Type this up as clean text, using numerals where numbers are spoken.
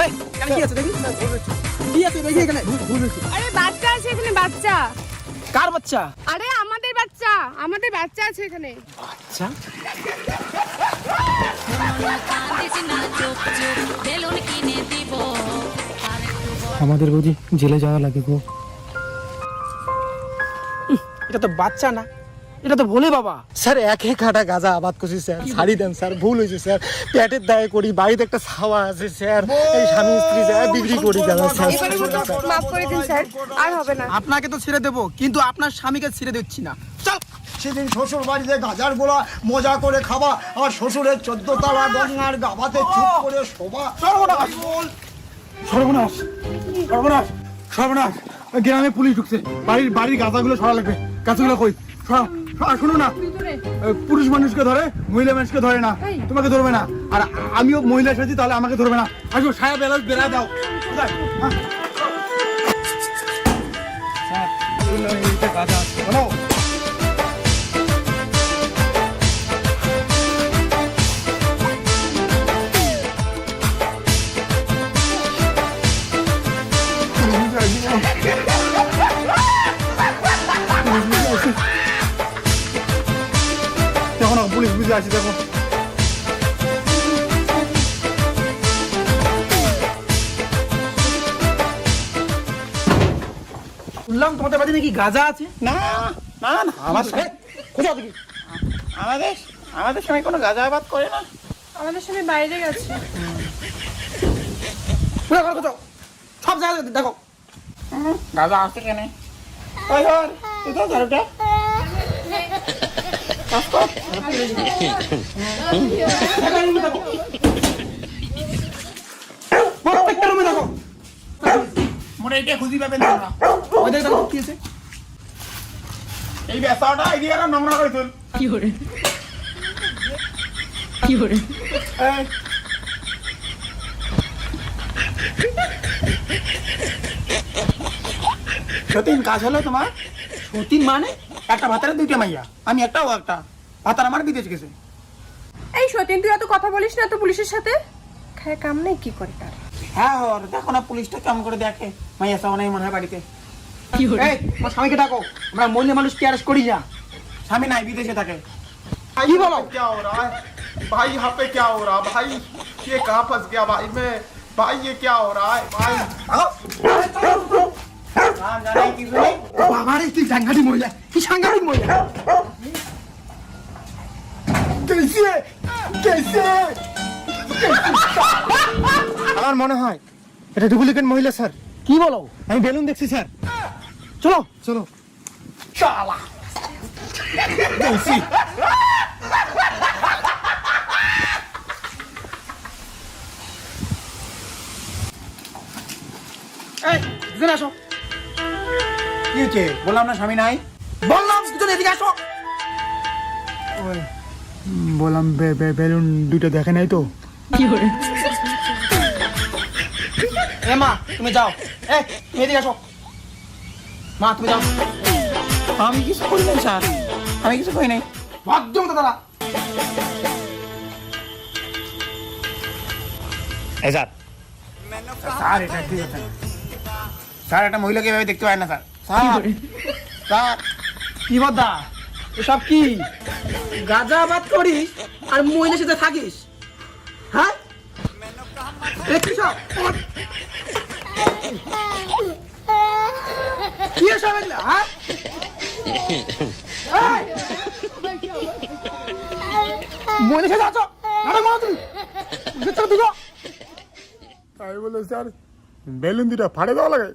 এই এখানে কি আছে দেখি? কি আছে দেখি এখানে? আরে বাচ্চা আছে এখানে, বাচ্চা। কার বাচ্চা? আরে আমাদের বাচ্চা, আমাদের বাচ্চা আছে এখানে। আচ্ছা আমাদের বুঝি জেলে যাওয়া লাগে গো। এটা তো বাচ্চা না, এটা তো ভোলে বাবা। স্যার একে কাটা গাঁজা আবাদ করছি স্যার, ছাড়ি দেন স্যার, ভুল হয়েছে স্যার। পেটের দায়ে করি, বাড়িতে একটা ছাওয়া আছে স্যার, এই স্বামী স্ত্রী যায় বিক্রি করি গাঁজা স্যার। মাফ করে দিন স্যার, আর হবে না। আপনাকে তো ছেড়ে দেবো, কিন্তু আপনার স্বামীকে ছেড়ে দিচ্ছি না। চল। সেদিন শ্বশুর বাড়িতে গাজার গোলা মজা করে খাওয়া, আর শ্বশুরের 14 তলা গঙ্গার গাবাতে চুপ করে শোভা। সর্বনাশ সর্বনাশ সর্বনাশ সর্বনাশ, গ্রামে পুলিশ ঢুকছে, বাড়ির গাঁজাগুলো সরা লাগবে। গাছগুলো কই? শোনো না, পুরুষ মানুষকে ধরে, মহিলা মানুষকে ধরে না, তোমাকে ধরবে না। আর আমিও মহিলার সাথে, তাহলে আমাকে ধরবে না। আসো সায়া বেলা দাও। দেখো না পুলিশ বুঝে আসি, দেখো। শুনলাম তোমাদের বাড়িতে নাকি গাঁজা আছে। না না না, আমার সাথে কোথাও দেখি আমাদের সময় কোনো গাঁজা আবাদ করে না। আমাদের সাথে বাইরে গেছে। কোথাও সব জায়গায় দেখো গাঁজা আসছে কেন? ওই হর তুই তো ঝাড়ুটা প্রত্যেকটা রুমে দেখো। মনে এটা খুঁজি পাবেন না। ওই দেখো কি আছে। এই বেসাটা আইডিয়াটা নোংরা করে তুল। কি করে কি করে? সতীন কাজ হলো তোমার? সতীন মানে? একটা ভাতারে দুইটা মাইয়া, আমি একটা ও একটা। ভাতার আমার বিদেশ গেছে। এই সতীন, তুই এত কথা বলিস না তো পুলিশের সাথে। খায় কাম নেই, কি করে তার? হ্যাঁ হর, দেখো না পুলিশটা কেমন করে দেখে। মাইয়া সামনে মনে হয় বাড়িতে। কি করে? এই তোমার স্বামীকে ডাকো, আমরা মহিলা মানুষকে অ্যারেস্ট করি না। স্বামী নাই, বিদেশে থাকে। কি বলো? क्या हो रहा है भाई? यहाँ पे क्या हो रहा है भाई? ये कहाँ फंस गया भाई मैं? भाई ये क्या हो रहा है भाई? বাবারে কি সাংঘাতিক মহিলা, কি সাংঘাতিক মহিলা। আমার মনে হয় এটা ডুপ্লিকেট মহিলা স্যার। কি বলো? আমি বেলুন দেখছি স্যার। চলো চলো। এই দুজন আসো। কি হচ্ছে? বললাম না স্বামী নাই। বললাম দুজন এদিকে আসো। বললাম বেলুন দুটো দেখে নাই তো। কি করে? এ মা তুমি যাও, এই তুমি এদিকে আসো। মা তুমি যাও। আমি কিছু করি নাই স্যার, আমি কিছু করি নাই। ভদ্র মতো দাঁড়া। এই স্যার, স্যার এটা ঠিক আছে না। স্যার একটা মহিলাকে এভাবে দেখতে পায় না স্যার। স্যার স্যার কি বদ্দা এসব কি? গাঁজা আবাদ করিস আর মহিলার সাথে থাকিস? হ্যাঁ কি সব? কি এসব এগুলা, হ্যাঁ? এই! মহিলার সাথে আছো, নাটক মারো তুমি। ভিতরে ঢুকো। আমি বলে স্যার বেলুন দুটা ফাড়ে দেওয়া লাগে।